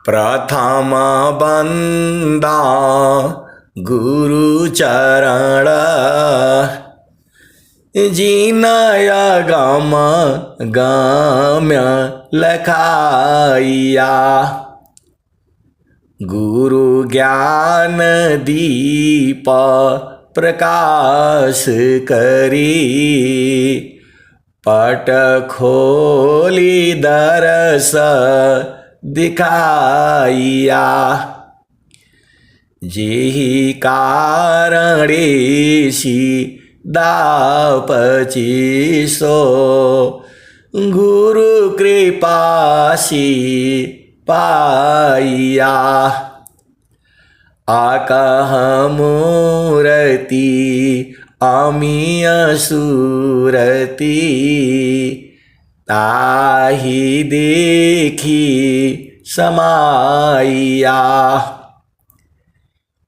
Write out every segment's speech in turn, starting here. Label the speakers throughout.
Speaker 1: प्रथम बंदा गुरु चरण जिनय गम गम्य लखाइया। गुरु ज्ञान दीप प्रकाश करी पट खोली दरस दिखाइया। जेहि कारणेशी दापची सो गुरु कृपासी पाइया। आकह मूरति अमीय सूरति ताहि देखी समाइया।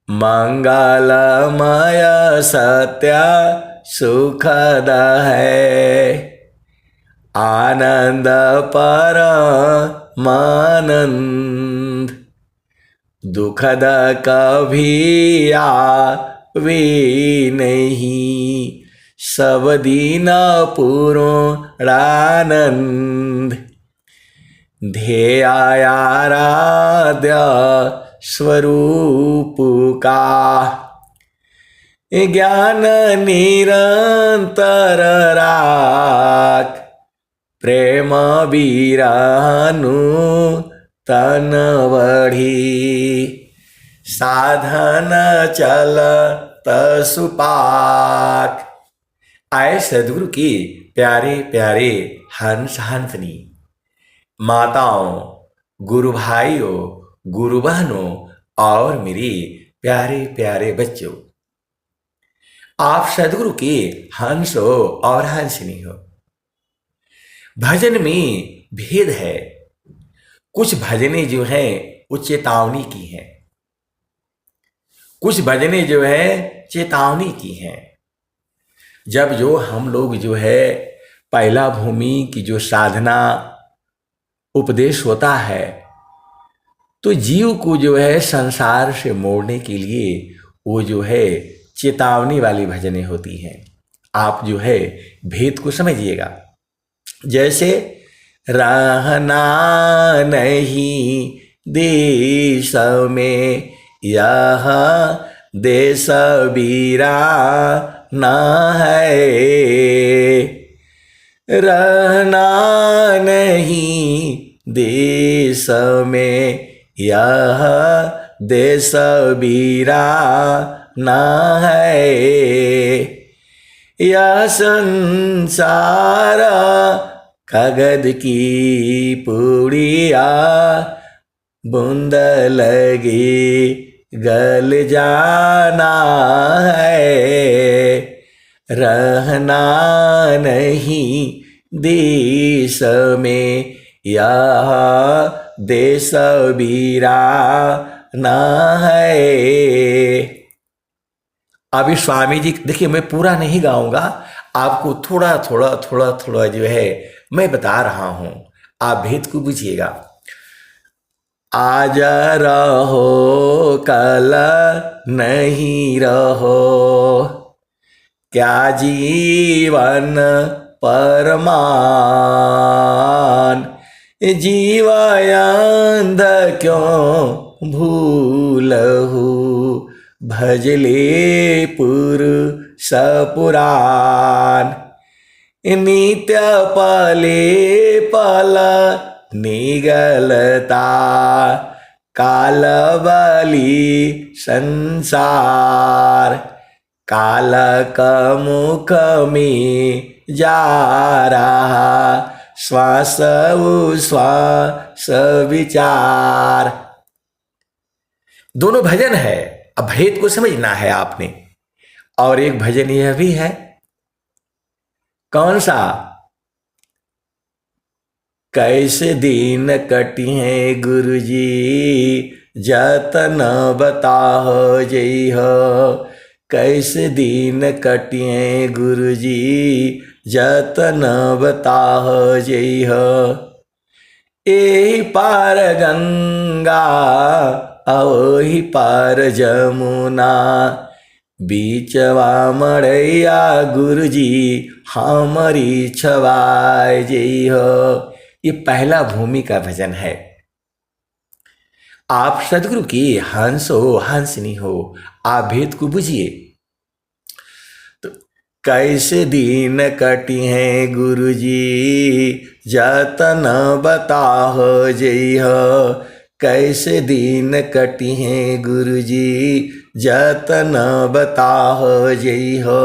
Speaker 1: मंगलमय सत्य सुखद है आनंद परमानंद। दुखद कभी आवे नहीं सब दिन पूर्णानंद। ध्येयाराध्य स्वरूप का ज्ञान निरंतर राख प्रेम बीरानु तन बढ़ी साधन चल तसुपाक। आए सदगुरु की प्यारे प्यारे हंस हंसनी माताओं, गुरु भाइयों, गुरु बहनों और मेरे प्यारे प्यारे बच्चों, आप सदगुरु के हंस हो और हंसनी हो। भजन में भेद है। कुछ भजनें जो हैं वो चेतावनी की हैं, कुछ भजनें जो है चेतावनी की हैं। जब जो हम लोग जो है पहला भूमि की जो साधना उपदेश होता है तो जीव को जो है संसार से मोड़ने के लिए वो जो है चेतावनी वाली भजनें होती हैं। आप जो है भेद को समझिएगा। जैसे रहना नहीं देश में यह देश वीरा न है। रहना नहीं देश में यह देश वीरा न है। यह संसार कागज की पुड़िया बूंद लगी गल जाना है। रहना नहीं देश में यह देश वीरा न है। अभी स्वामी जी देखिए, मैं पूरा नहीं गाऊंगा, आपको थोड़ा थोड़ा थोड़ा थोड़ा जो है मैं बता रहा हूं, आप भेद को बुझिएगा। आज रहो कल नहीं रहो, क्या जीवन परमान। जीवायंध क्यों भूलहु भजले पुरुष पुराण। नित्य पले पल निगलता काल बली संसार। काल का मुख में जा रहा श्वास उश्वास विचार। दोनों भजन है, अब भेद को समझना है आपने। और एक भजन यह भी है, कौन सा? कैसे दिन कटी है गुरुजी जतन बताहो जई हो। कैसे दिन कटी है गुरुजी जतन बताहो जई हो। एही पार गंगा ओही पार जमुना, बीचवा मड़ैया गुरुजी हमारी छवाय जई हो। ये पहला भूमि का भजन है। आप सदगुरु की हंस हो हंसनी हो, आप भेद को बुझिए। तो कैसे दिन कटी हैं गुरुजी जतन बताहो जई हो, कैसे दिन कटी हैं गुरुजी जतन बताहो जई हो।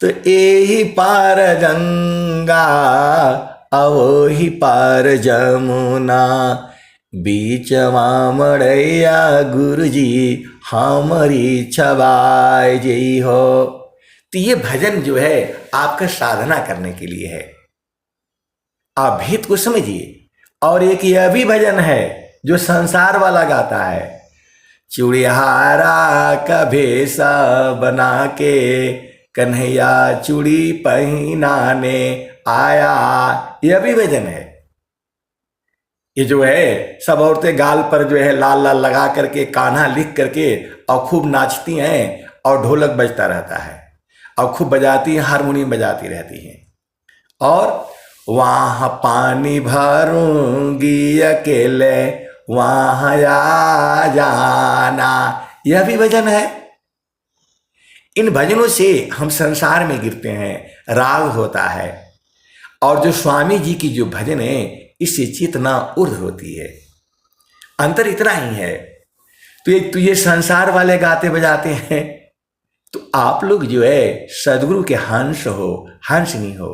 Speaker 1: तो एही पार गंगा ओही पार जमुना, बीचवा मड़ैया गुरुजी हमारी छवाय जई हो। तो ये भजन जो है आपका साधना करने के लिए है, आप भेद को समझिए। और एक यह भी भजन है जो संसार वाला गाता है, चूड़िहारा का भेसा बना के कन्हैया चूड़ी पहनाने आया, यह भी भजन है। ये जो है सब औरतें गाल पर जो है लाल लाल लगा करके कान्हा लिख करके और खूब नाचती हैं, और ढोलक बजता रहता है, और खूब बजाती हैं, हारमोनियम बजाती रहती हैं। और वहाँ पानी भरूंगी अकेले वहाँ आ जाना, यह भी भजन है। इन भजनों से हम संसार में गिरते हैं, राग होता है। और जो स्वामी जी की जो भजन है इससे चेतना उर्ध होती है। अंतर इतना ही है। तो ये संसार वाले गाते बजाते हैं, तो आप लोग जो है सदगुरु के हंस हो हंसनी हो।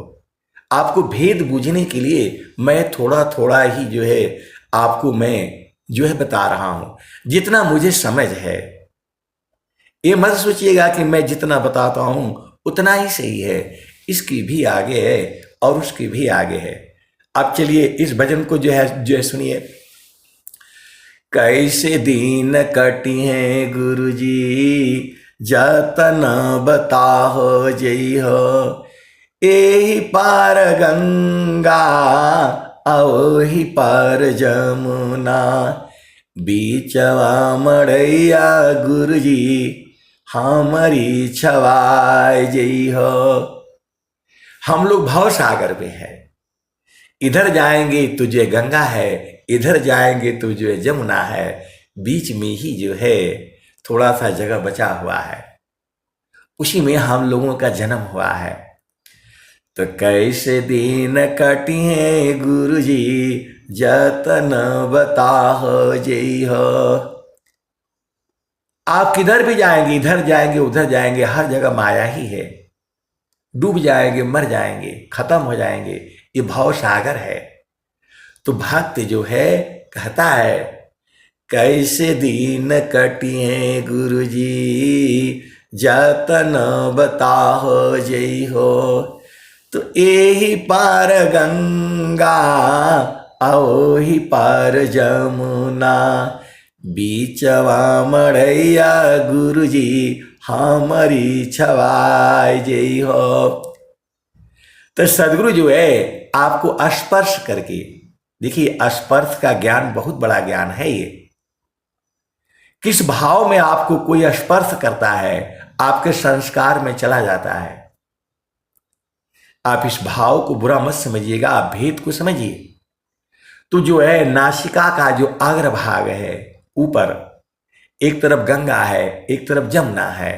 Speaker 1: आपको भेद बूझने के लिए मैं थोड़ा थोड़ा ही जो है आपको मैं जो है बता रहा हूं, जितना मुझे समझ है। ये मत सोचिएगा कि मैं जितना बताता हूं उतना ही सही है, इसकी भी आगे है और उसकी भी आगे है। अब चलिए इस भजन को जो है सुनिए। कैसे दीन कटी हैं गुरुजी जतन बताहो जई हो, एही पार गंगा ओही पार जमुना, बीचवा मड़ैया गुरुजी हमारी छवाय जई हो। हम लोग भव सागर में हैं, इधर जाएंगे तो जो गंगा है, इधर जाएंगे तो जो है जमुना है, बीच में ही जो है थोड़ा सा जगह बचा हुआ है, उसी में हम लोगों का जन्म हुआ है। तो कैसे दिन कटी हैं गुरुजी जतन बताहो जई हो। आप किधर भी जाएंगे, इधर जाएंगे उधर जाएंगे, हर जगह माया ही है। डूब जाएंगे, मर जाएंगे, खत्म हो जाएंगे, ये भाव सागर है। तो भक्त जो है कहता है कैसे दिन कटी हैं गुरुजी जतन बताहो जई हो। तो एही पार गंगा ओही पार जमुना, बीचवा मड़ैया गुरुजी हमारी छवाय जई हो। तो सदगुरु जो है आपको स्पर्श करके, देखिए स्पर्श का ज्ञान बहुत बड़ा ज्ञान है। ये किस भाव में आपको कोई स्पर्श करता है, आपके संस्कार में चला जाता है। आप इस भाव को बुरा मत समझिएगा, आप भेद को समझिए। तो जो है नासिका का जो अग्रभाग है ऊपर, एक तरफ गंगा है एक तरफ जमुना है,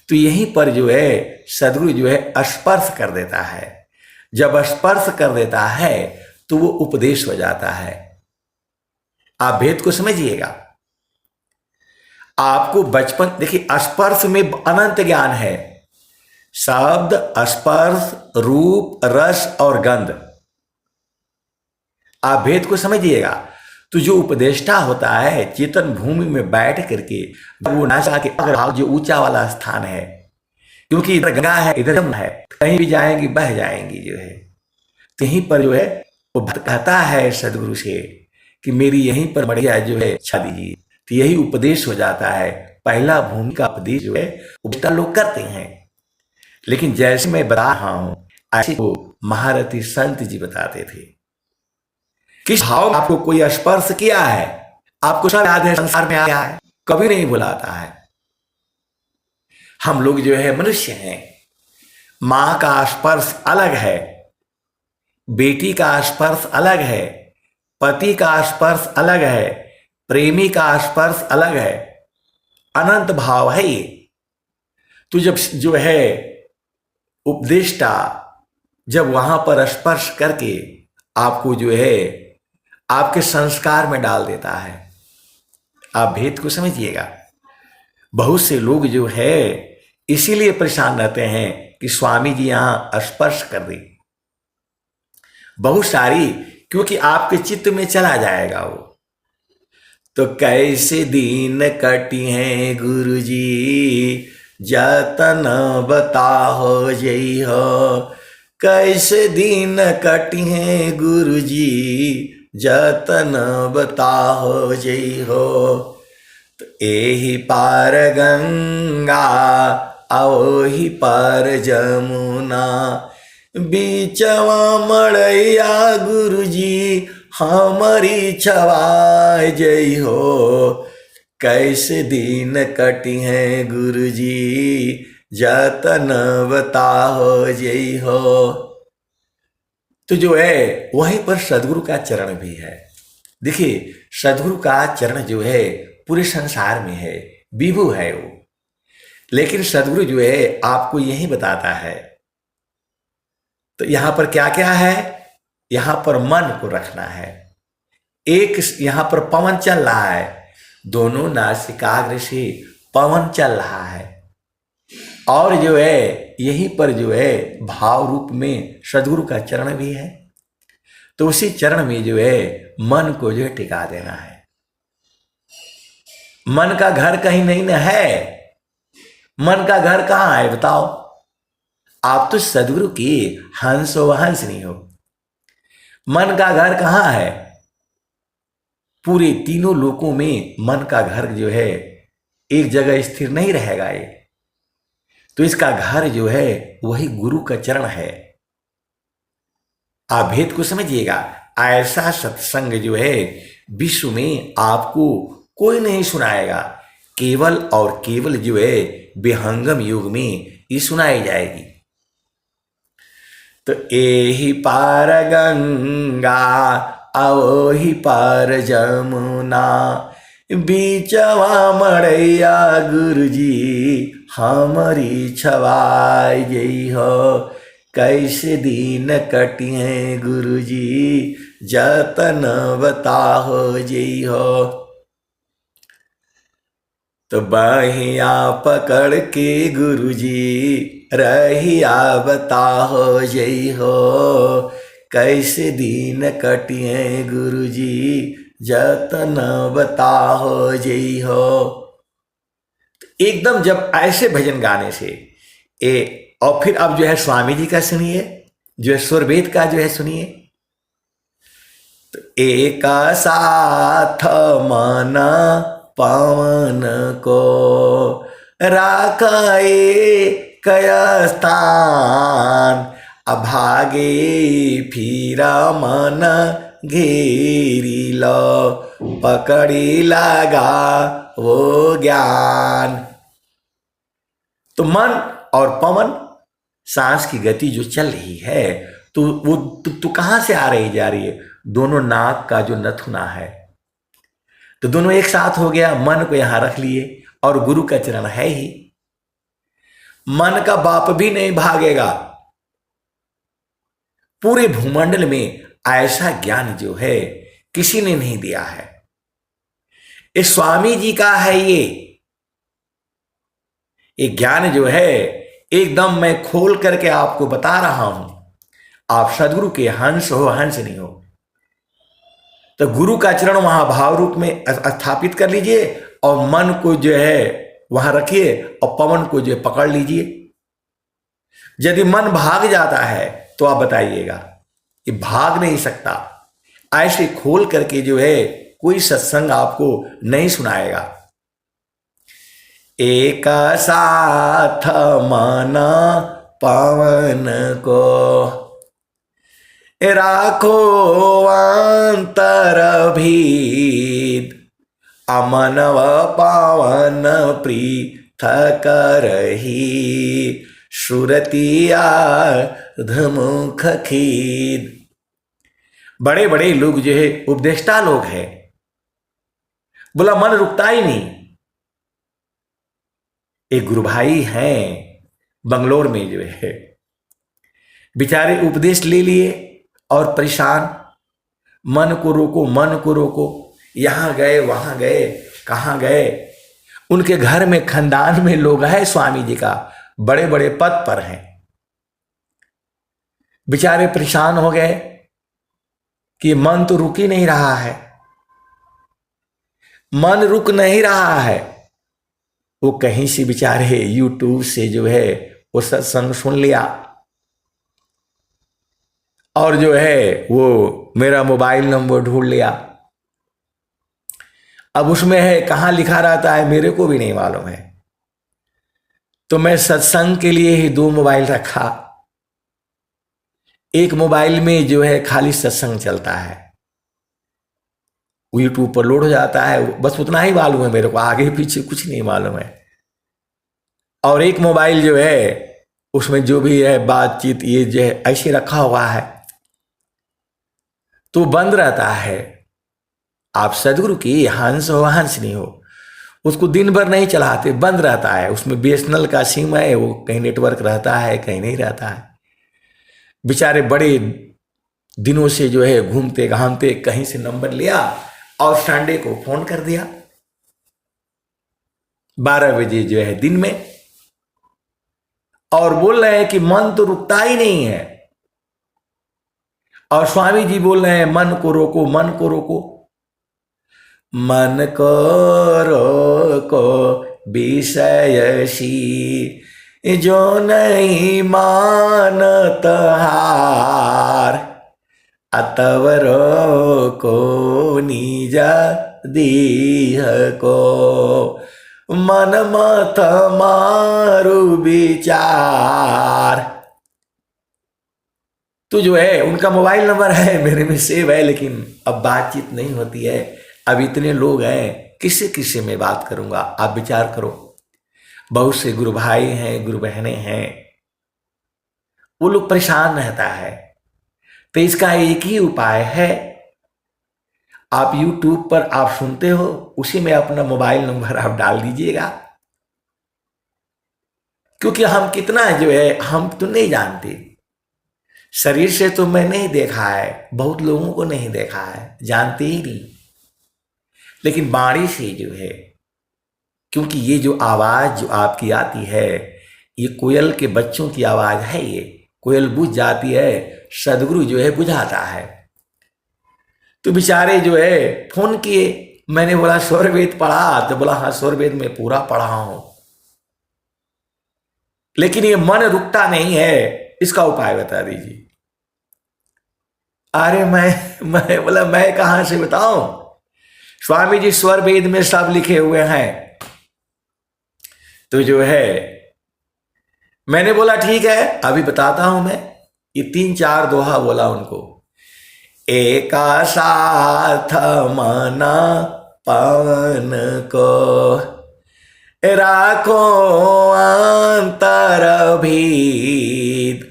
Speaker 1: तो यहीं पर जो है सदगुरु जो है स्पर्श कर देता है। जब स्पर्श कर देता है तो वो उपदेश हो जाता है। आप भेद को समझिएगा। आपको बचपन, देखिए स्पर्श में अनंत ज्ञान है। शब्द, स्पर्श, रूप, रस और गंध, आप भेद को समझिएगा। तो जो उपदेष्टा होता है चेतन भूमि में बैठ करके, वो नासा के अग्रभाग जो ऊंचा वाला स्थान है, क्योंकि इधर गंगा है इधर जमुना है, कहीं भी जाएंगी बह जाएंगी जो है। तो यहीं पर जो है वो कहता है सदगुरु से कि मेरी यहीं पर बढ़िया जो है छा दीजिए। तो यही उपदेश हो जाता है। पहला भूमि का उपदेश जो है उपदेष्टा लोग करते हैं, लेकिन जैसे मैं बता रहा हूं ऐसे वो महारथी संत जी बताते थे। किस भाव में आपको कोई स्पर्श किया है, आपको सब याद है, संसार में आया है, कभी नहीं भुलाता है। हम लोग जो है मनुष्य हैं, मां का स्पर्श अलग है, बेटी का स्पर्श अलग है, पति का स्पर्श अलग है, प्रेमी का स्पर्श अलग है, अनंत भाव है ये। तो जब जो है उपदेष्टा जब वहां पर स्पर्श करके आपको जो है आपके संस्कार में डाल देता है, आप भेद को समझिएगा। बहुत से लोग जो है इसीलिए परेशान रहते हैं कि स्वामी जी यहां स्पर्श कर दे, बहुत सारी, क्योंकि आपके चित्त में चला जाएगा वो। तो कैसे दिन कटी हैं गुरु जी, जतन बताहो जई हो। कैसे दिन कटी हैं गुरु जी, जतन बताहो जई हो। तो एही पार गंगा ओही पार जमुना, बीचवा मड़ैया गुरु जी हमारी छवाय जई हो। कैसे दिन कटी हैं गुरु जी, जतन बताहो जई हो। तो जो है वहीं पर सदगुरु का चरण भी है। देखिए सदगुरु का चरण जो है पूरे संसार में है, विभु है वो, लेकिन सदगुरु जो है आपको यही बताता है। तो यहां पर क्या क्या है, यहां पर मन को रखना है। एक यहां पर पवन चल रहा है, दोनों नासिकाग्र से पवन चल रहा है, और जो है यहीं पर जो है भाव रूप में सदगुरु का चरण भी है। तो उसी चरण में जो है मन को जो है टिका देना है। मन का घर कहीं नहीं न है, मन का घर कहाँ है बताओ। आप तो सदगुरु की हंस हो, हंस नहीं हो। मन का घर कहाँ है, पूरे तीनों लोकों में मन का घर जो है एक जगह स्थिर नहीं रहेगा ये। तो इसका घर जो है वही गुरु का चरण है। आप भेद को समझिएगा। ऐसा सत्संग जो है विश्व में आपको कोई नहीं सुनाएगा, केवल और केवल जो है विहंगम युग में ये सुनाई जाएगी। तो एही पार गंगा ओही पार जमुना, बीचवा मड़ैया गुरु जी हमारी छवाई जई हो। कैसे दिन कटी हैं गुरु जी, जतन बताहो जई हो। तो बहिया पकड़ के गुरु जी रहिया बताहो जई हो। कैसे दिन कटी हैं गुरु जी, जतन बताहो जई हो। एकदम जब ऐसे भजन गाने से और फिर अब जो है स्वामी जी का सुनिए, जो है स्वरवेद का जो है सुनिए। तो एक साथ माना पवन को राखाए कया स्थान, अभागे फिरा मन घेरी लो, पकड़ी लगा वो ज्ञान। तो मन और पवन सांस की गति जो चल रही है, तो वो तो कहां से आ रही जा रही है, दोनों नाक का जो नथुना है, तो दोनों एक साथ हो गया। मन को यहां रख लिए और गुरु का चरण है ही। मन का बाप भी नहीं भागेगा। पूरे भूमंडल में ऐसा ज्ञान जो है किसी ने नहीं दिया है, ये स्वामी जी का है। ये ज्ञान जो है एकदम मैं खोल करके आपको बता रहा हूं। आप सदगुरु के हंस हो, हंस नहीं हो। तो गुरु का चरण वहां भाव रूप में स्थापित कर लीजिए और मन को जो है वहां रखिए और पवन को जो है पकड़ लीजिए। यदि मन भाग जाता है तो आप बताइएगा, ये भाग नहीं सकता। ऐसे खोल करके जो है कोई सत्संग आपको नहीं सुनाएगा। एक साथ माना पवन को राखो अंतर भीद, अमनव पावन पृथक रही, सुरतिया धमुख खीद। बड़े बड़े लोग जो है उपदेष्टा लोग हैं, बोला मन रुकता ही नहीं। एक गुरु भाई हैं बंगलोर में जो है, बेचारे उपदेश ले लिए और परेशान, मन को रोको मन को रोको, यहां गए वहां गए, कहां गए। उनके घर में खानदान में लोग हैं स्वामी जी का, बड़े बड़े पद पर हैं। बेचारे परेशान हो गए कि मन तो रुक ही नहीं रहा है, मन रुक नहीं रहा है। वो कहीं से बेचारे यूट्यूब से जो है वो सत्संग सुन लिया, और जो है वो मेरा मोबाइल नंबर ढूंढ लिया। अब उसमें है कहां लिखा रहता है मेरे को भी नहीं मालूम है। तो मैं सत्संग के लिए ही 2 मोबाइल रखा। एक मोबाइल में जो है खाली सत्संग चलता है, यूट्यूब पर लोड हो जाता है, बस उतना ही मालूम है मेरे को, आगे पीछे कुछ नहीं मालूम है। और एक मोबाइल जो है उसमें जो भी है बातचीत ये जो है ऐसे रखा हुआ है, तो बंद रहता है। आप सदगुरु की हंस हो हंस नहीं हो, उसको दिन भर नहीं चलाते, बंद रहता है। उसमें बीएसएनएल का सिम है, वो कहीं नेटवर्क रहता है कहीं नहीं रहता है। बेचारे बड़े दिनों से जो है घूमते घामते कहीं से नंबर लिया और संडे को फोन कर दिया 12 बजे जो है दिन में, और बोल रहे हैं कि मन तो रुकता ही नहीं है। और स्वामी जी बोल रहे हैं मन को रोको मन को रोको। मन को रोको विषयसी, जो नहीं मानत हार, अतव रोको निज दीह को, मन मत मारु विचार। तो जो है उनका मोबाइल नंबर है मेरे में सेव है, लेकिन अब बातचीत नहीं होती है। अब इतने लोग हैं, किससे किससे मैं बात करूंगा, आप विचार करो। बहुत से गुरु भाई हैं गुरु बहनें हैं, वो लोग परेशान रहता है। तो इसका एक ही उपाय है, आप YouTube पर आप सुनते हो, उसी में अपना मोबाइल नंबर आप डाल दीजिएगा। क्योंकि हम कितना जो है हम तो नहीं जानते, शरीर से तो मैं नहीं देखा है, बहुत लोगों को नहीं देखा है, जानते ही नहीं। लेकिन वाणी से जो है, क्योंकि ये जो आवाज जो आपकी आती है, ये कोयल के बच्चों की आवाज है। ये कोयल बुझ जाती है, सदगुरु जो है बुझाता है। तो बेचारे जो है फोन किए, मैंने बोला स्वरवेद पढ़ा, तो बोला हाँ स्वरवेद में पूरा पढ़ा हूं, लेकिन ये मन रुकता नहीं है, इसका उपाय बता दीजिए। अरे मैं बोला मैं कहां से बताऊं, स्वामी जी स्वरवेद में सब लिखे हुए हैं। तो जो है मैंने बोला ठीक है अभी बताता हूं मैं। ये 3-4 दोहा बोला उनको। एका साथ मना पवन को, राखो अंतर भीद,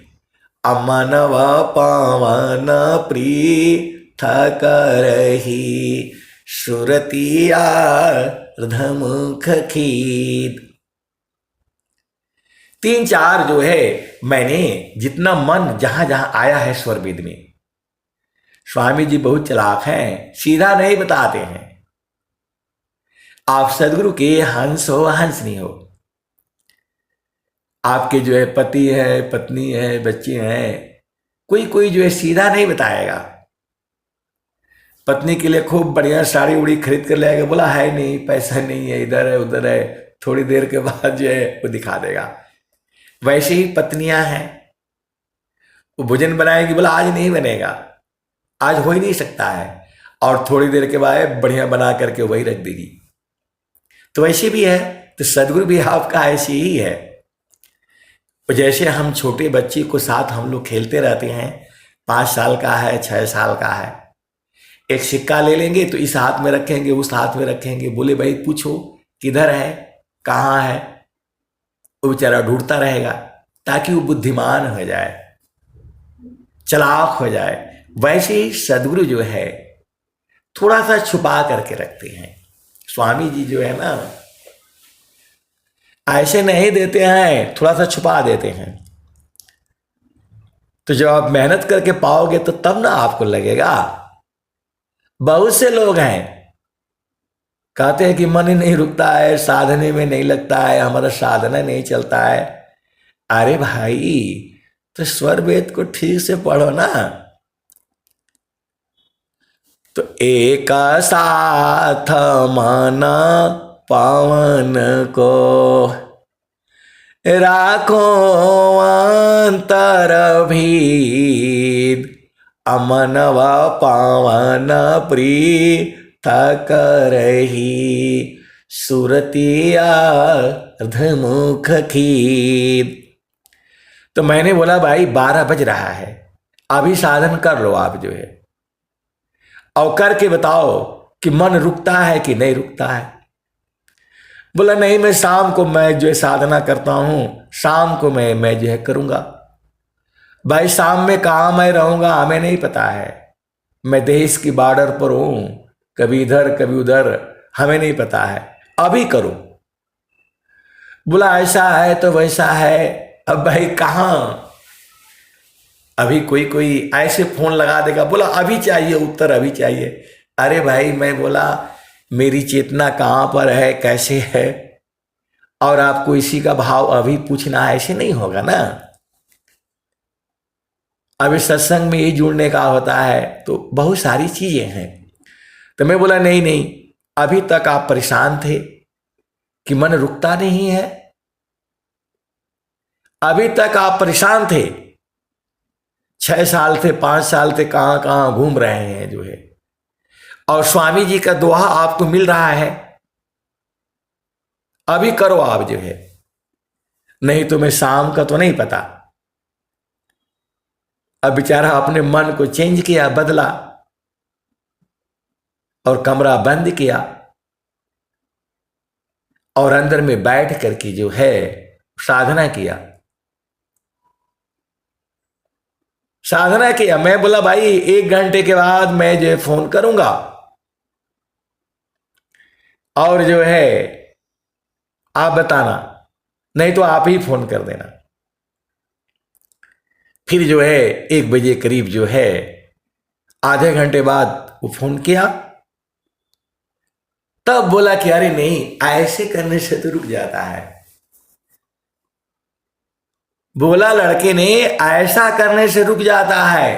Speaker 1: अमनव पावन पृथक रही, सुरतिया धमुख खीद। 3-4 जो है मैंने जितना मन जहां जहां आया है स्वरवेद में। स्वामी जी बहुत चालाक हैं, सीधा नहीं बताते हैं। आप सदगुरु के हंस हो हंस नहीं हो। आपके जो है पति है पत्नी है बच्चे हैं, कोई कोई जो है सीधा नहीं बताएगा। पत्नी के लिए खूब बढ़िया साड़ी उड़ी खरीद कर लाएगा, बोला है नहीं पैसा नहीं है, इधर है उधर है, थोड़ी देर के बाद जो है वो दिखा देगा। वैसे ही पत्नियां हैं, वो भोजन बनाएगी, बोला आज नहीं बनेगा, आज हो ही नहीं सकता है, और थोड़ी देर के बाद बढ़िया बना करके वही रख देगी। तो वैसे भी है, तो सदगुरु भी आपका ऐसे ही है। जैसे हम छोटे बच्चे को साथ हम लोग खेलते रहते हैं, 5 साल का है, 6 साल का है। एक सिक्का ले लेंगे तो इस हाथ में रखेंगे, उस हाथ में रखेंगे, बोले भाई पूछो किधर है, कहाँ है, वो बेचारा ढूंढता रहेगा ताकि वो बुद्धिमान हो जाए, चालाक हो जाए। वैसे ही सदगुरु जो है थोड़ा सा छुपा करके रखते हैं। स्वामी जी जो है ना ऐसे नहीं देते हैं, थोड़ा सा छुपा देते हैं। तो जब आप मेहनत करके पाओगे तो तब ना आपको लगेगा। बहुत से लोग हैं कहते हैं कि मन ही नहीं रुकता है, साधने में नहीं लगता है, हमारा साधना नहीं चलता है। अरे भाई, तो स्वर वेद को ठीक से पढ़ो ना। तो एक साथ मन पावन को राखो अंतर भीद, अमन व पावन प्रीत करही, सुरतिया अर्धमुख खीद। तो मैंने बोला भाई 12 बज रहा है, अभी साधन कर लो आप जो है, और करके बताओ कि मन रुकता है कि नहीं रुकता है। बोला नहीं, मैं शाम को मैं जो है साधना करता हूं, शाम को मैं जो है करूंगा। भाई शाम में कहाँ मैं रहूंगा हमें नहीं पता है, मैं देश की बॉर्डर पर हूं, कभी इधर कभी उधर, हमें नहीं पता है, अभी करो। बोला ऐसा है तो वैसा है। अब भाई कहाँ, अभी कोई कोई ऐसे फोन लगा देगा, बोला अभी चाहिए उत्तर, अभी चाहिए। अरे भाई, मैं बोला मेरी चेतना कहाँ पर है, कैसे है, और आपको इसी का भाव अभी पूछना, ऐसे नहीं होगा ना। अभी सत्संग में ही जुड़ने का होता है, तो बहुत सारी चीजें हैं। तो मैं बोला नहीं नहीं, अभी तक आप परेशान थे कि मन रुकता नहीं है, अभी तक आप परेशान थे, 6 साल थे, 5 साल थे, कहां कहां घूम रहे हैं जो है, और स्वामी जी का दोहा आपको मिल रहा है, अभी करो आप जो है, नहीं तो मैं शाम का तो नहीं पता। अब बेचारा अपने मन को चेंज किया, बदला, और कमरा बंद किया, और अंदर में बैठ करके जो है साधना किया, साधना किया। मैं बोला भाई 1 घंटे के बाद मैं जो है फोन करूंगा, और जो है आप बताना, नहीं तो आप ही फोन कर देना। फिर जो है 1 बजे करीब जो है, आधे घंटे बाद वो फोन किया, तब बोला कि अरे नहीं, ऐसे करने से तो रुक जाता है। बोला लड़के ने ऐसा करने से रुक जाता है।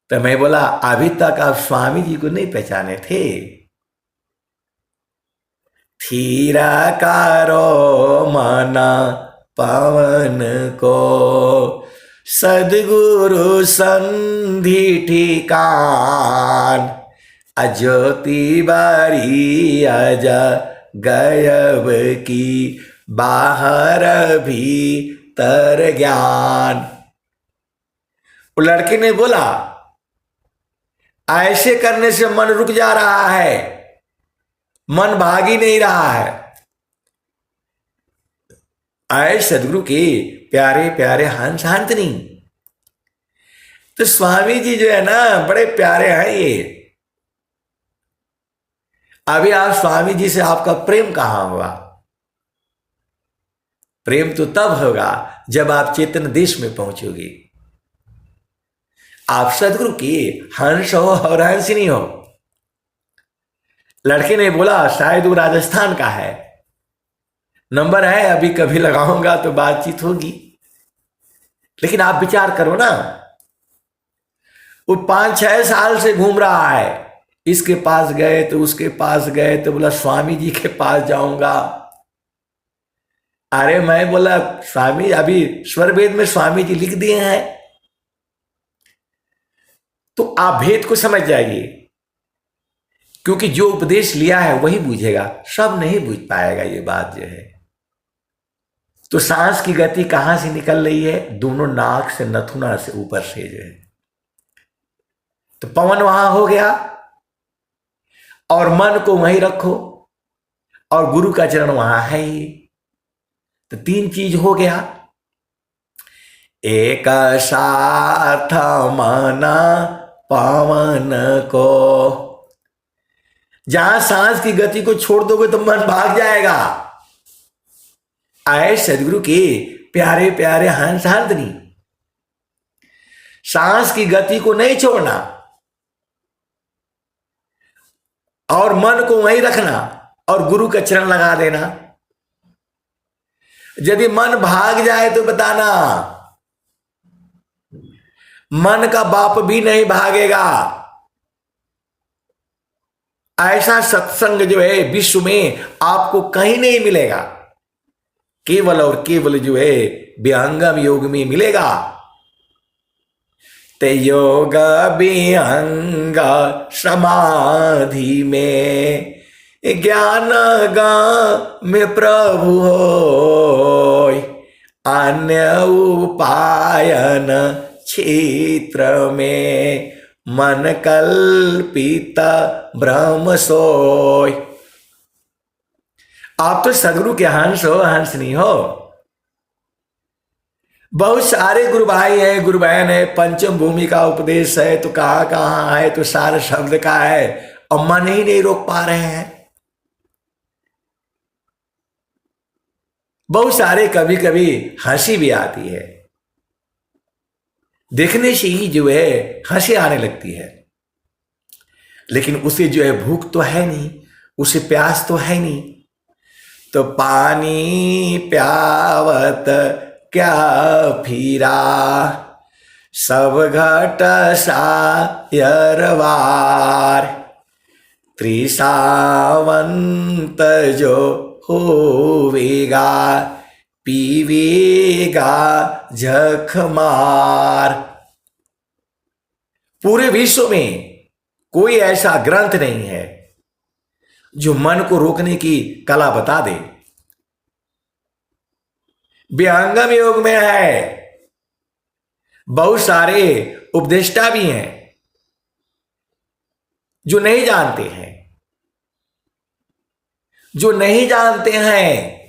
Speaker 1: तो मैं बोला अभी तक आप स्वामी जी को नहीं पहचाने थे। थीरा कारो मना पवन को, सदगुरु संधि ठिकान, अज्योति बारी अज गयब की, बाहर भीतर ज्ञान। वो लड़के ने बोला ऐसे करने से मन रुक जा रहा है, मन भाग ही नहीं रहा है। आए सदगुरु के प्यारे प्यारे हंस हंतनी। तो स्वामी जी जो है ना बड़े प्यारे हैं ये। अभी आप स्वामी जी से आपका प्रेम कहां हुआ? प्रेम तो तब होगा जब आप चेतन देश में पहुंचोगे, आप सदगुरु की हंस हो और हंसिनी हो। लड़के ने बोला शायद वो राजस्थान का है, नंबर है, अभी कभी लगाऊंगा तो बातचीत होगी। लेकिन आप विचार करो ना, वो 5-6 साल से घूम रहा है, इसके पास गए तो उसके पास गए, तो बोला स्वामी जी के पास जाऊंगा। अरे मैं बोला स्वामी, अभी स्वर वेद में स्वामी जी लिख दिए हैं, तो आप भेद को समझ जाइए, क्योंकि जो उपदेश लिया है वही बूझेगा, सब नहीं बूझ पाएगा ये बात जो है। तो सांस की गति कहां से निकल रही है? दोनों नाक से, नथुना से ऊपर से जो है। तो पवन वहां हो गया, और मन को वहीं रखो, और गुरु का चरण वहां है ही। तो तीन चीज हो गया। एक साथ मन पवन को। जहां सांस की गति को छोड़ दोगे तो मन भाग जाएगा। आए सदगुरु के प्यारे प्यारे हंस हंसनी, सांस की गति को नहीं छोड़ना और मन को वहीं रखना और गुरु का चरण लगा देना। यदि मन भाग जाए तो बताना, मन का बाप भी नहीं भागेगा। ऐसा सत्संग जो है विश्व में आपको कहीं नहीं मिलेगा, केवल और केवल जो है विहंगम योग में मिलेगा। ते योग विहंग समाधि में ज्ञान में प्रभु होय, अन्य उपायन क्षेत्र में मन कल्पित ब्रह्म सोय। आप तो सदगुरु के हंस हो, हंस नहीं हो। बहुत सारे गुरु भाई है, गुरु बहन है, पंचम भूमि का उपदेश है तो कहां कहां है, तो सारे शब्द का है और मन ही नहीं रोक पा रहे हैं। बहुत सारे कभी कभी हंसी भी आती है, देखने से ही जो है हंसी आने लगती है, लेकिन उसे जो है भूख तो है नहीं, उसे प्यास तो है नहीं। तो पानी प्यावत क्या फिरा, सब घट सायरवार, त्रिसावंत जो होवेगा, पीवेगा झक मार। पूरे विश्व में कोई ऐसा ग्रंथ नहीं है जो मन को रोकने की कला बता दे। विहंगम योग में है, बहुत सारे उपदेष्टा भी हैं जो नहीं जानते हैं, जो नहीं जानते हैं।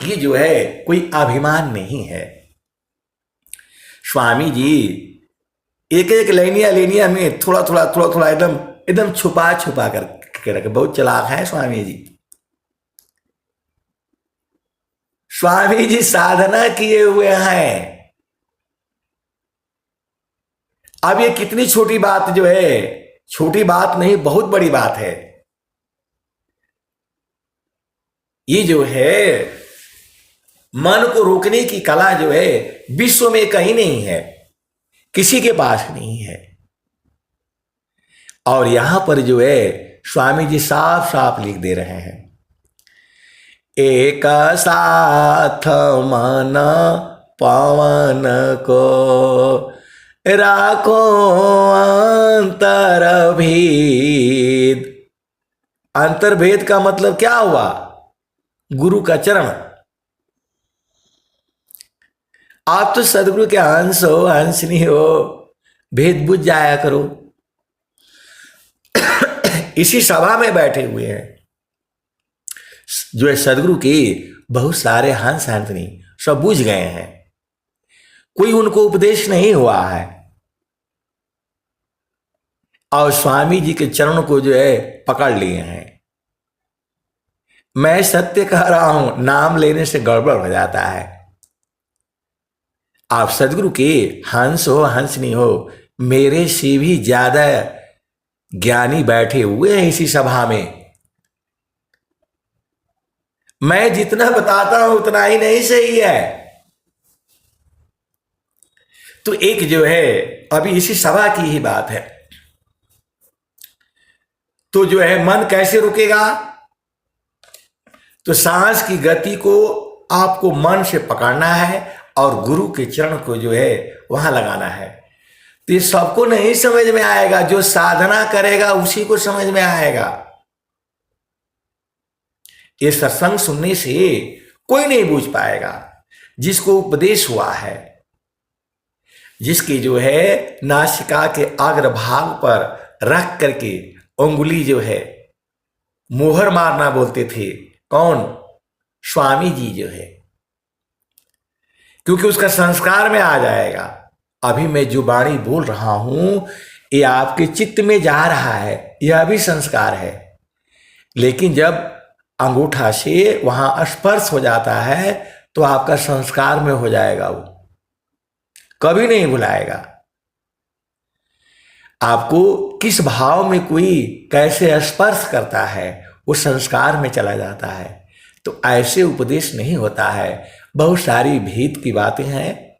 Speaker 1: ये जो है कोई अभिमान नहीं है। स्वामी जी एक एक लेनिया में थोड़ा थोड़ा एकदम छुपा छुपा कर रखे। बहुत चालाक है स्वामी जी। स्वामी जी साधना किए हुए हैं। अब ये कितनी छोटी बात जो है, छोटी बात नहीं, बहुत बड़ी बात है। ये जो है मन को रोकने की कला जो है विश्व में कहीं नहीं है, किसी के पास नहीं है। और यहां पर जो है स्वामी जी साफ साफ लिख दे रहे हैं, एक साथ मन पवन को राखो अंतरभेद। अंतर्भेद का मतलब क्या हुआ? गुरु का चरण। आप तो सदगुरु के हंस हो, हंस नहीं हो, भेद बुझ जाया करो। इसी सभा में बैठे हुए हैं जो है सदगुरु के बहुत सारे हंस हंसनी सब बुझ गए हैं, कोई उनको उपदेश नहीं हुआ है। और स्वामी जी के चरणों को जो है पकड़ लिए हैं। मैं सत्य कह रहा हूं, नाम लेने से गड़बड़ हो जाता है। आप सदगुरु के हंस हो, हंस नहीं हो, मेरे से भी ज्यादा ज्ञानी बैठे हुए हैं इसी सभा में। मैं जितना बताता हूं उतना ही नहीं सही है। तो एक जो है अभी इसी सभा की ही बात है, तो जो है मन कैसे रुकेगा? तो सांस की गति को आपको मन से पकड़ना है और गुरु के चरण को जो है वहां लगाना है। तो ये सबको नहीं समझ में आएगा, जो साधना करेगा उसी को समझ में आएगा। ये सत्संग सुनने से कोई नहीं बूझ पाएगा। जिसको उपदेश हुआ है, जिसकी जो है नासिका के अग्रभाग पर रख करके उंगली जो है मोहर मारना बोलते थे, कौन? स्वामी जी जो है, क्योंकि उसका संस्कार में आ जाएगा। अभी मैं जो वाणी बोल रहा हूं ये आपके चित्त में जा रहा है, यह भी संस्कार है। लेकिन जब अंगूठा से वहां स्पर्श हो जाता है तो आपका संस्कार में हो जाएगा, वो कभी नहीं भुलाएगा। आपको किस भाव में कोई कैसे स्पर्श करता है वो संस्कार में चला जाता है। तो ऐसे उपदेश नहीं होता है। बहुत सारी भेद की बातें हैं।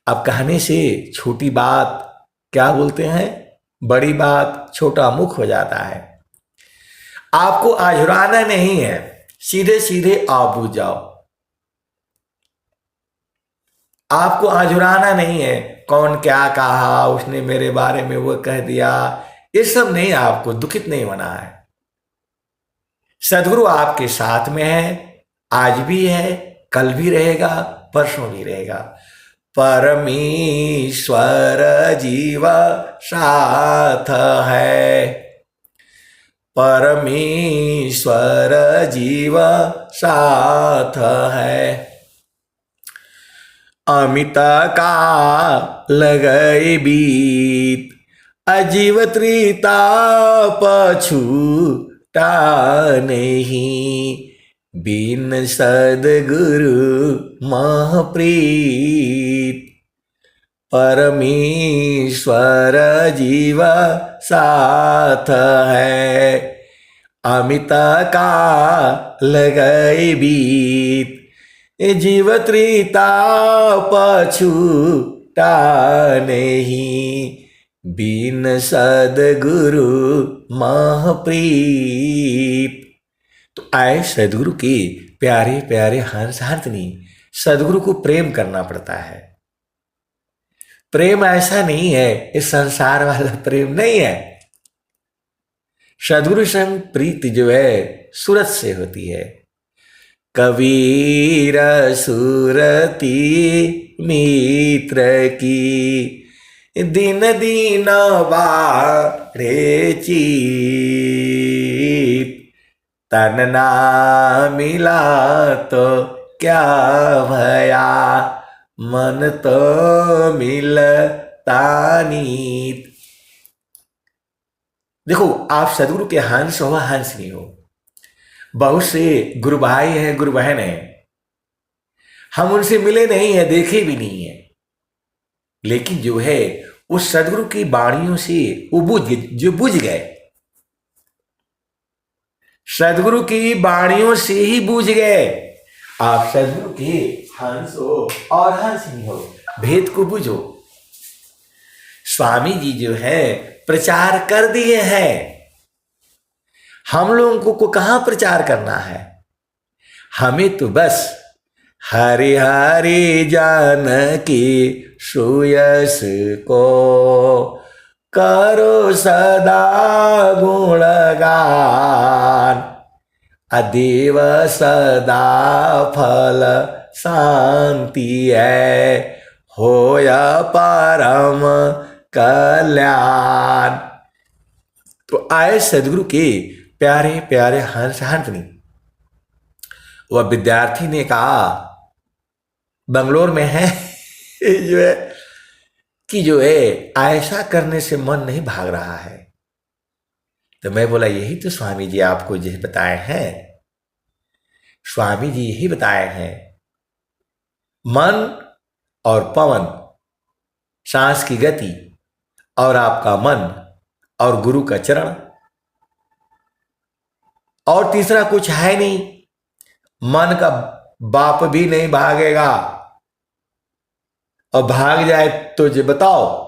Speaker 1: अब कहने से छोटी बात क्या बोलते हैं, बड़ी बात छोटा मुख हो जाता है। आपको आझुराना नहीं है, सीधे सीधे आप बुझ जाओ। आपको आझुराना नहीं है, कौन क्या कहा, उसने मेरे बारे में वो कह दिया, ये सब नहीं। आपको दुखित नहीं होना है। सदगुरु आपके साथ में है, आज भी है, कल भी रहेगा, परसों भी रहेगा। परमेश्वर जीव साथ है, परमेश्वर जीव साथ है। अमित का लगई बीत, अजीव त्रिता पछूटा नहीं, बिन सदगुरु महप्रीत। परमेश्वर जीव साथ है, अमित का लगई बीत, जीव त्रिता पछूटा नहीं, बिन सदगुरु महप्रीत। तो आए सदगुरु के प्यारे प्यारे हंस हंसनी, सदगुरु को प्रेम करना पड़ता है। प्रेम ऐसा नहीं है, इस संसार वाला प्रेम नहीं है। सदगुरु संग प्रीति जो है सूरत से होती है। कबीर सुरती मित्र की, दिन दिन बारे चीत। तन ना मिला तो क्या भया, मन तो मिलता नीत। देखो, आप सदगुरु के हंस हो, हंस नहीं हो। बहुत से गुरु भाई हैं, गुरु बहन हैं, हम उनसे मिले नहीं है, देखे भी नहीं है, लेकिन जो है उस सदगुरु की वाणियों से वो बुझ गए। सदगुरु की वाणियों से ही बूझ गए। आप सदगुरु के हंस हो और हंस नहीं हो, भेद को बुझो। स्वामी जी जो है प्रचार कर दिए हैं। हम लोगों को कहां प्रचार करना है? हमें तो बस हरि हरि जानकी सुयस को करो सदा गुणगान। अदेव सदा फल शांति है, होया परम कल्याण। तो आए सदगुरु के प्यारे प्यारे हंस हंसनी। वह विद्यार्थी ने कहा, बंगलोर में है जो है कि जो है ऐसा करने से मन नहीं भाग रहा है। तो मैं बोला, यही तो स्वामी जी आपको यही बताए हैं। स्वामी जी यही बताए हैं, मन और पवन, सांस की गति और आपका मन और गुरु का चरण, और तीसरा कुछ है नहीं। मन का बाप भी नहीं भागेगा, और भाग जाए तो जो बताओ।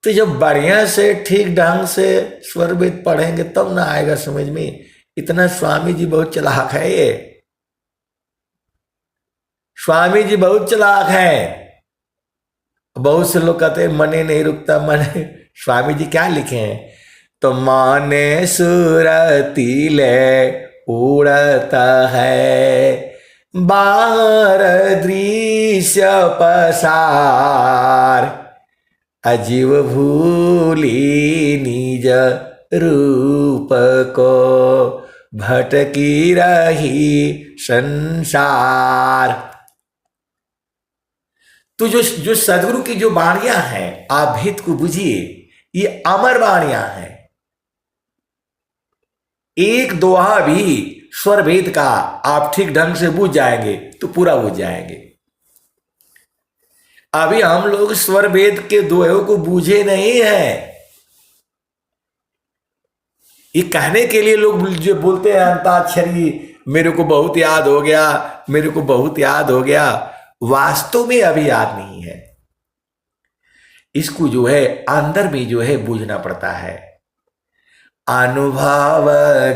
Speaker 1: तो जब बढ़िया से ठीक ढंग से स्वर वेद पढ़ेंगे तब ना आएगा समझ में। इतना स्वामी जी बहुत चालाक है। ये स्वामी जी बहुत चालाक है। बहुत से लोग कहते हैं मने नहीं रुकता, मने। स्वामी जी क्या लिखे हैं? तो माने सुरती ले उड़त है, बाहर दृश्य पसार, अजीव भूली निज रूप को, भटकी रही संसार। तो जो सदगुरु की जो वाणियां हैं, आप भेद को बुझिए, ये अमर वाणियां हैं। एक दोहा भी स्वर भेद का आप ठीक ढंग से बूझ जाएंगे तो पूरा बूझ जाएंगे। अभी हम लोग स्वर भेद के दोहों को बूझे नहीं है। ये कहने के लिए लोग जो बोलते हैं अंताक्षरी, मेरे को बहुत याद हो गया, मेरे को बहुत याद हो गया, वास्तव में अभी याद नहीं है। इसको जो है अंदर में जो है बूझना पड़ता है। अनुभव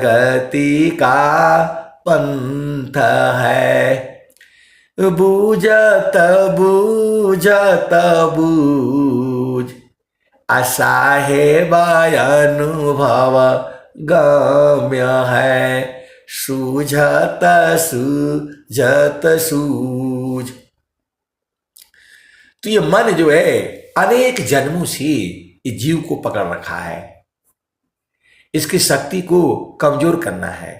Speaker 1: गति का पंथ है, बूझत बूझत बूझ, असाहेब अनुभव गम्य है, सूझत सूझत सूझ। तो ये मन जो है अनेक जन्मों से इस जीव को पकड़ रखा है। इसकी शक्ति को कमजोर करना है।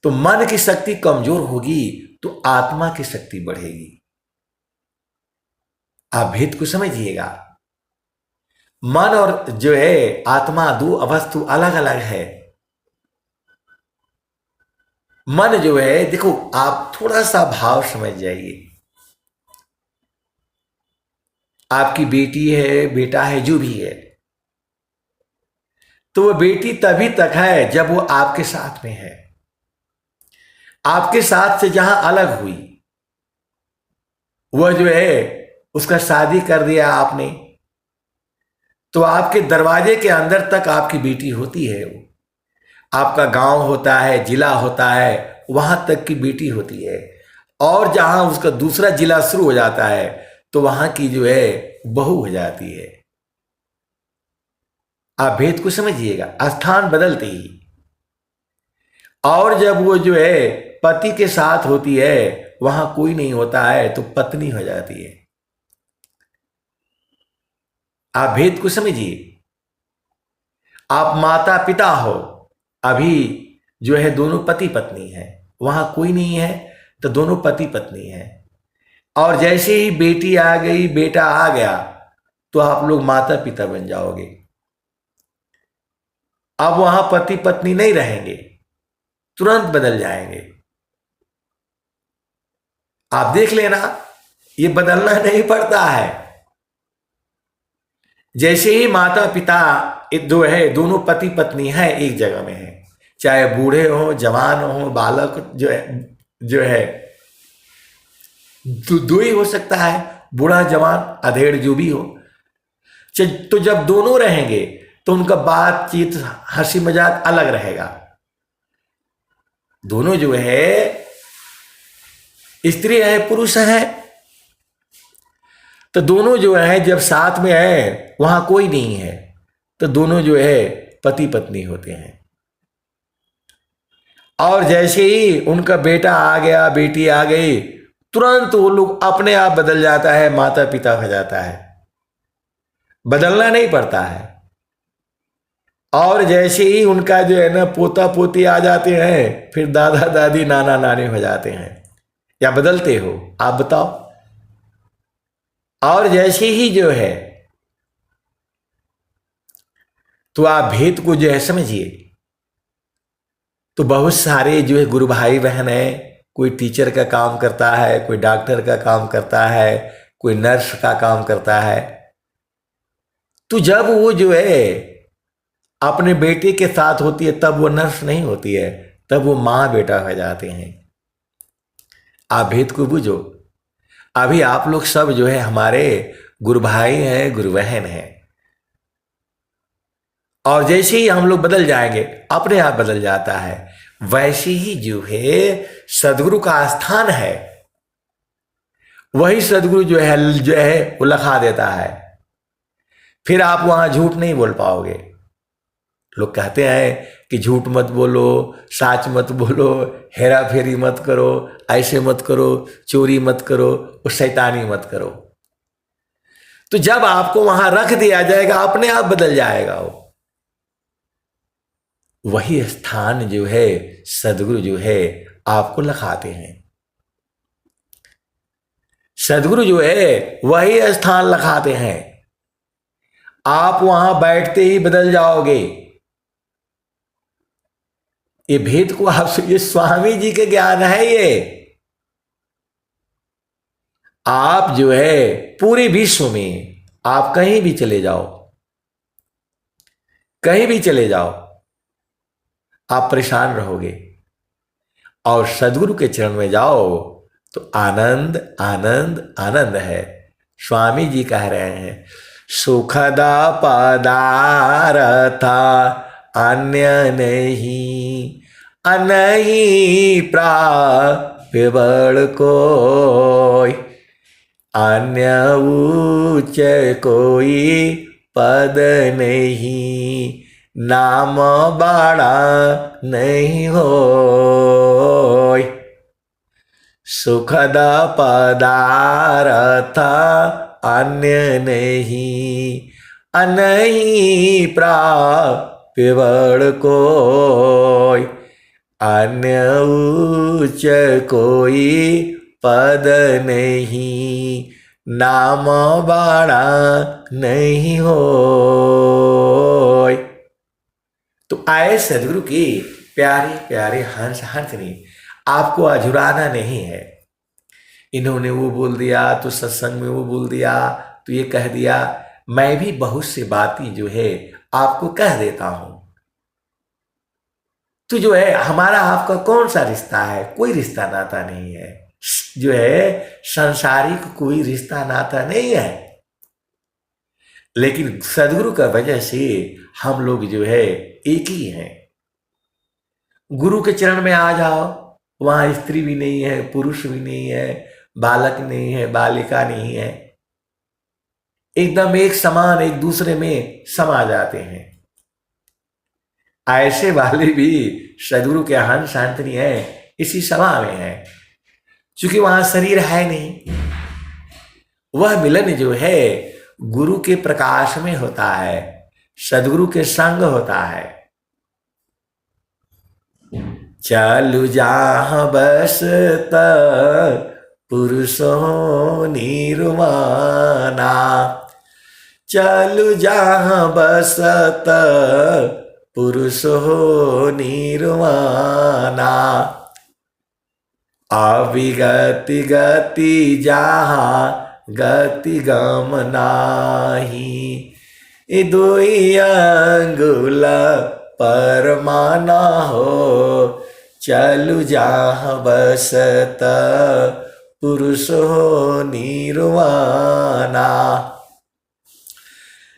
Speaker 1: तो मन की शक्ति कमजोर होगी तो आत्मा की शक्ति बढ़ेगी। आप भेद को समझिएगा। मन और जो है आत्मा दो वस्तु अलग अलग है। मन जो है, देखो आप थोड़ा सा भाव समझ जाइए। आपकी बेटी है, बेटा है, जो भी है, तो वो बेटी तभी तक है जब वो आपके साथ में है। आपके साथ से जहां अलग हुई, वह जो है उसका शादी कर दिया आपने, तो आपके दरवाजे के अंदर तक आपकी बेटी होती है। वो आपका गांव होता है, जिला होता है, वहां तक की बेटी होती है। और जहां उसका दूसरा जिला शुरू हो जाता है तो वहां की जो है बहू हो जाती है। आप भेद को समझिएगा, स्थान बदलते ही। और जब वो जो है पति के साथ होती है, वहां कोई नहीं होता है तो पत्नी हो जाती है। आप भेद को समझिए। आप माता पिता हो, अभी जो है दोनों पति पत्नी है, वहां कोई नहीं है तो दोनों पति पत्नी है। और जैसे ही बेटी आ गई, बेटा आ गया, तो आप लोग माता पिता बन जाओगे। अब वहां पति पत्नी नहीं रहेंगे, तुरंत बदल जाएंगे। आप देख लेना, ये बदलना नहीं पड़ता है। जैसे ही माता पिता दो है, दोनों पति पत्नी है, एक जगह में है, चाहे बूढ़े हो, जवान हो, बालक जो है दो ही हो सकता है, बूढ़ा जवान अधेड़ जो भी हो। तो जब दोनों रहेंगे तो उनका बातचीत हंसी मजाक अलग रहेगा। दोनों जो है स्त्री है पुरुष है, तो दोनों जो है जब साथ में है, वहां कोई नहीं है, तो दोनों जो है पति पत्नी होते हैं। और जैसे ही उनका बेटा आ गया, बेटी आ गई, तुरंत वो लोग अपने आप बदल जाता है, माता पिता हो जाता है, बदलना नहीं पड़ता है। और जैसे ही उनका जो है ना पोता पोती आ जाते हैं, फिर दादा दादी नाना नानी हो जाते हैं। या बदलते हो आप बताओ? और जैसे ही जो है, तो आप भेद को जो है समझिए। तो बहुत सारे जो है गुरु भाई बहन है, कोई टीचर का काम करता है, कोई डॉक्टर का काम करता है, कोई नर्स का काम करता है। तो जब वो जो है अपने बेटे के साथ होती है, तब वो नर्स नहीं होती है, तब वो माँ बेटा हो जाते हैं। आप भेद को बुझो। अभी आप लोग सब जो है हमारे गुरु भाई हैं, गुरु बहन हैं। और जैसे ही हम लोग बदल जाएंगे, अपने आप बदल जाता है। वैसे ही जो है सदगुरु का स्थान है, वही सदगुरु जो है वो लिखा देता है। फिर आप वहां झूठ नहीं बोल पाओगे। लोग कहते हैं कि झूठ मत बोलो, साच मत बोलो, हेरा फेरी मत करो, ऐसे मत करो, चोरी मत करो और शैतानी मत करो। तो जब आपको वहां रख दिया जाएगा अपने आप बदल जाएगा वो। वही स्थान जो है सदगुरु जो है आपको लखाते हैं। सदगुरु जो है वही स्थान लखाते हैं। आप वहां बैठते ही बदल जाओगे। ये भेद को आप, ये स्वामी जी के ज्ञान है ये। आप जो है पूरे विश्व में आप कहीं भी चले जाओ, कहीं भी चले जाओ, आप परेशान रहोगे। और सदगुरु के चरण में जाओ तो आनंद आनंद आनंद है। स्वामी जी कह रहे हैं सुखदा पदारथा अन्य नहीं, अनही प्राप्य बड़ कोई, अन्य ऊंच कोई पद नहीं, नाम बड़ा नहीं होय। सुखद पदार्थ अन्य नहीं, अनही प्राप्य बड़ कोय, अन्य उच्च कोई पद नहीं, नाम बड़ा नहीं होय। तो आए सदगुरु की प्यारे प्यारे हंस हंसनी, आपको अझुराना नहीं है। इन्होंने वो बोल दिया तो सत्संग में वो बोल दिया तो ये कह दिया। मैं भी बहुत सी बातें जो है आपको कह देता हूं। तो जो है हमारा आपका कौन सा रिश्ता है? कोई रिश्ता नाता नहीं है। जो है सांसारिक कोई रिश्ता नाता नहीं है। लेकिन सदगुरु का वजह से हम लोग जो है एक ही हैं। गुरु के चरण में आ जाओ, वहां स्त्री भी नहीं है, पुरुष भी नहीं है, बालक नहीं है, बालिका नहीं है, एकदम एक समान एक दूसरे में समा जाते हैं। ऐसे वाले भी सदगुरु के हंस शांतनी है, इसी सभा में है। क्योंकि वहां शरीर है नहीं। वह मिलन जो है गुरु के प्रकाश में होता है, सदगुरु के संग होता है। चालू जहाँ बसत पुरुषों निर्वाणा, चालू जहाँ बसत पुरुषों निर्वाणा, अविगति गति जहाँ गति गम नाही, ए दुई अंगुल परमाना हो, चलु जहाँ बसत पुरुष हो निर्वाणा।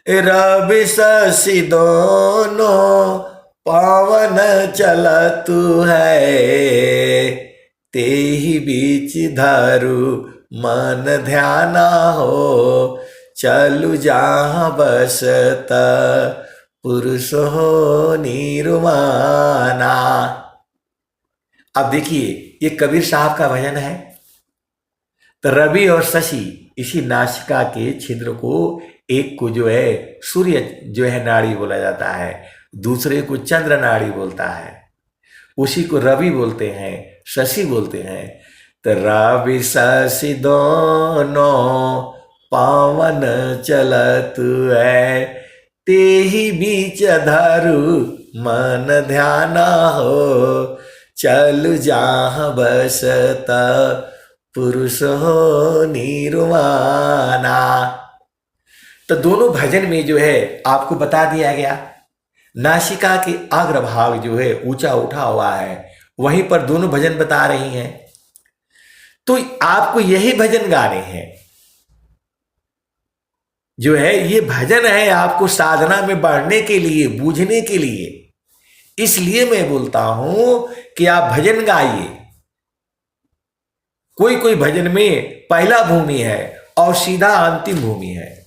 Speaker 1: रवि शशि दोनों पावन चलतु है, तेहि बीच धरु मन ध्याना हो, चलु जहाँ बसत पुरुष हो निर्वाणा। अब देखिए ये कबीर साहब का भजन है। तो रवि और शशि इसी नासिका के छिद्र को, एक को जो है सूर्य जो है नाड़ी बोला जाता है, दूसरे को चंद्र नाड़ी बोलता है, उसी को रवि बोलते हैं, शशि बोलते हैं। तो रवि शशि दोनों पावन चलत है, तेहि बीच धरु मन ध्याना हो, चलु जहाँ बसत पुरुष हो निर्वाणा। तो दोनों भजन में जो है आपको बता दिया गया, नासिका के अग्रभाग जो है ऊंचा उठा हुआ है, वहीं पर दोनों भजन बता रही हैं। तो आपको यही भजन गाने हैं। जो है ये भजन है आपको साधना में बढ़ने के लिए, बूझने के लिए। इसलिए मैं बोलता हूं कि आप भजन गाइए। कोई कोई भजन में पहला भूमि है और सीधा अंतिम भूमि है।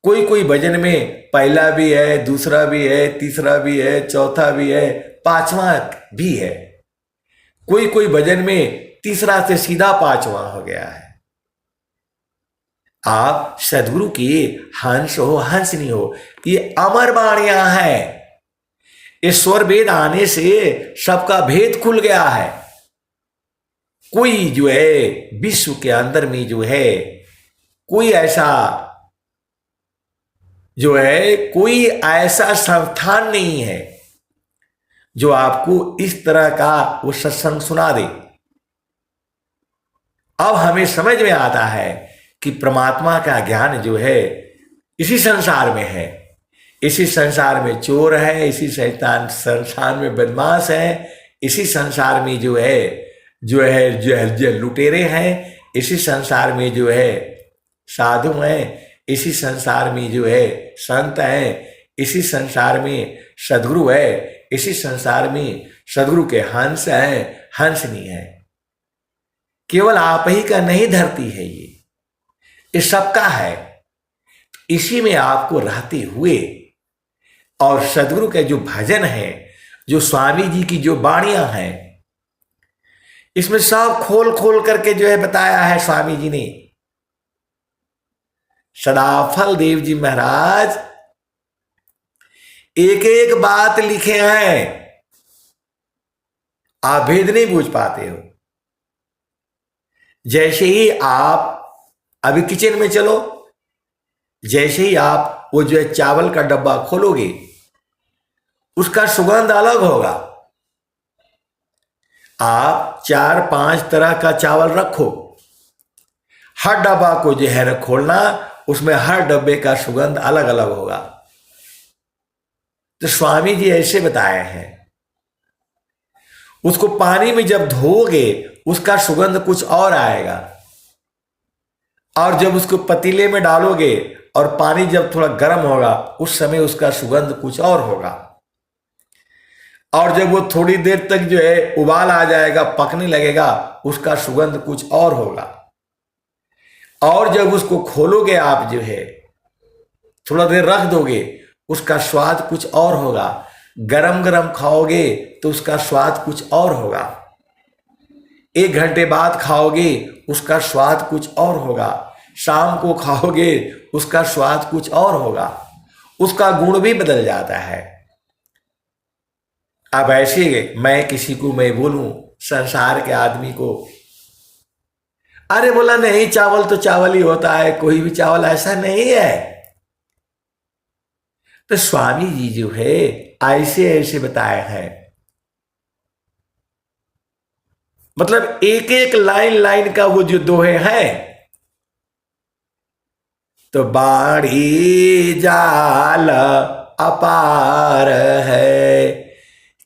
Speaker 1: कोई कोई भजन में पहला भी है, दूसरा भी है, तीसरा भी है, चौथा भी है, पांचवा भी है। कोई कोई भजन में तीसरा से सीधा पांचवा हो गया है। आप सदगुरु की हंस हो, हंसनी हो, ये अमर वाणियां है। ईश्वर वेद आने से सबका भेद खुल गया है। कोई जो है विश्व के अंदर में जो है कोई ऐसा जो है कोई ऐसा संस्थान नहीं है जो आपको इस तरह का वो सत्संग सुना दे। अब हमें समझ में आता है कि परमात्मा का ज्ञान जो है इसी संसार में है। इसी संसार में चोर है, इसी संसार में बदमाश है, इसी संसार में जो है लुटेरे हैं, इसी संसार में जो है साधु हैं, इसी संसार में जो है संत हैं, इसी संसार में सदगुरु है, इसी संसार में सदगुरु के हंस हैं, हंसनी है। केवल आप ही का नहीं धरती है, ये सबका है। इसी में आपको रहते हुए और सदगुरु के जो भजन है, जो स्वामी जी की जो वाणियां हैं, इसमें सब खोल खोल करके जो है बताया है स्वामी जी ने। सदाफल देव जी महाराज एक एक बात लिखे हैं, आप भेद नहीं बूझ पाते हो। जैसे ही आप अभी किचन में चलो, जैसे ही आप वो जो है चावल का डब्बा खोलोगे, उसका सुगंध अलग होगा। आप 4-5 तरह का चावल रखो, हर डब्बा को जो है न खोलना, उसमें हर डब्बे का सुगंध अलग अलग होगा। तो स्वामी जी ऐसे बताए हैं, उसको पानी में जब धोओगे उसका सुगंध कुछ और आएगा, और जब उसको पतीले में डालोगे और पानी जब थोड़ा गर्म होगा उस समय उसका सुगंध कुछ और होगा, और जब वो थोड़ी देर तक जो है उबाल आ जाएगा, पकने लगेगा, उसका सुगंध कुछ और होगा, और जब उसको खोलोगे आप जो है थोड़ा देर रख दोगे उसका स्वाद कुछ और होगा, गरम गरम खाओगे तो उसका स्वाद कुछ और होगा, 1 घंटे बाद खाओगे उसका स्वाद कुछ और होगा, शाम को खाओगे उसका स्वाद कुछ और होगा, उसका गुण भी बदल जाता है। अब ऐसे मैं किसी को मैं बोलूं, संसार के आदमी को, अरे बोला नहीं चावल तो चावल ही होता है, कोई भी चावल ऐसा नहीं है। तो स्वामी जी जो है ऐसे ऐसे बताए हैं, मतलब एक एक लाइन लाइन का वो जो दोहे हैं, तो बाड़ी जाल अपार है,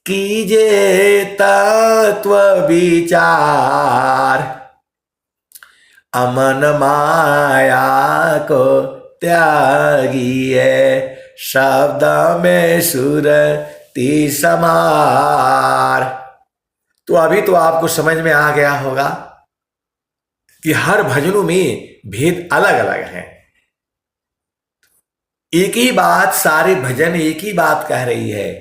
Speaker 1: कीजे तत्व विचार, अमन माया को त्यागिए, शब्द में सुरति समार। तो अभी तो आपको समझ में आ गया होगा कि हर भजनों में भेद अलग अलग है। एक ही बात, सारे भजन एक ही बात कह रही है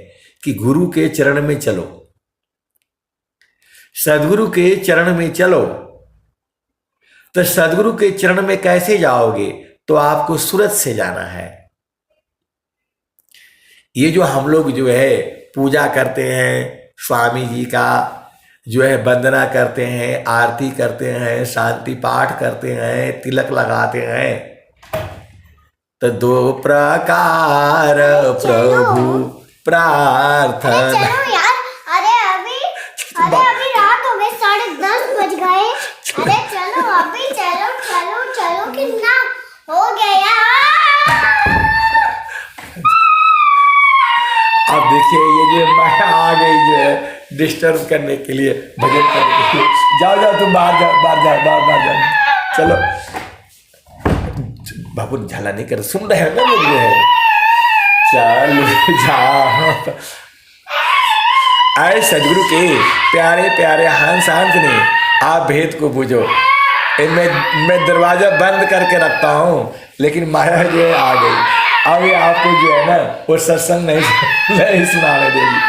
Speaker 1: कि गुरु के चरण में चलो, सदगुरु के चरण में चलो। तो सदगुरु के चरण में कैसे जाओगे? तो आपको सूरत से जाना है। ये जो हम लोग जो है पूजा करते हैं, स्वामी जी का जो है वंदना करते हैं, आरती करते हैं, शांति पाठ करते हैं, तिलक लगाते हैं, तो 2 प्रकार प्रभु प्रार्थना।
Speaker 2: चलो यार, अरे अभी रात हो गई, 10:30 बज गए। अरे चलो अभी, चलो चलो चलो, कितना हो गया।
Speaker 1: अब देखिए ये जो मैं आ गई जो है डिस्टर्ब करने के लिए, भजन करने के लिए। जाओ जाओ तुम बाहर जाओ, बाहर जाओ, चलो। बाबू झला नहीं कर, सुन रहे हैं ना लोग जो है, चलो जाओ। आए सदगुरु के प्यारे प्यारे हंस हंस ने, आप भेद को बूझो। मैं दरवाजा बंद करके रखता हूँ, लेकिन माया जो है आ गई। अब ये आपको जो है ना वो सत्संग नहीं सुनाने देगी।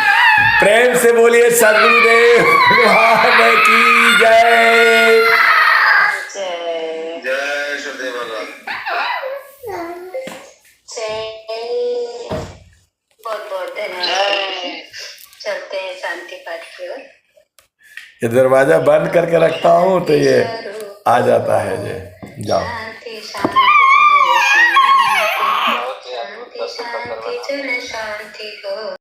Speaker 1: प्रेम से बोलिए सदगुरुदेव भगवान की जय।
Speaker 3: जय शुभदेव भगवान।
Speaker 4: बहुत बहुत धन्यवाद। चलते हैं शांति पाठ की ओर।
Speaker 1: ये दरवाजा बंद करके रखता हूँ तो ये आ जाता है। ये जाओ।
Speaker 4: शांति शांति।